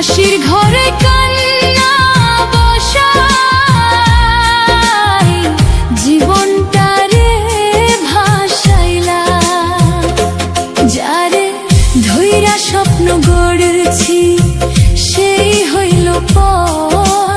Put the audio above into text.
মাসির ঘরে কান্না বসাই জীবনটারে ভাসাইলা, যারে ধইরা স্বপ্ন গড়ছি সেই হইল পর।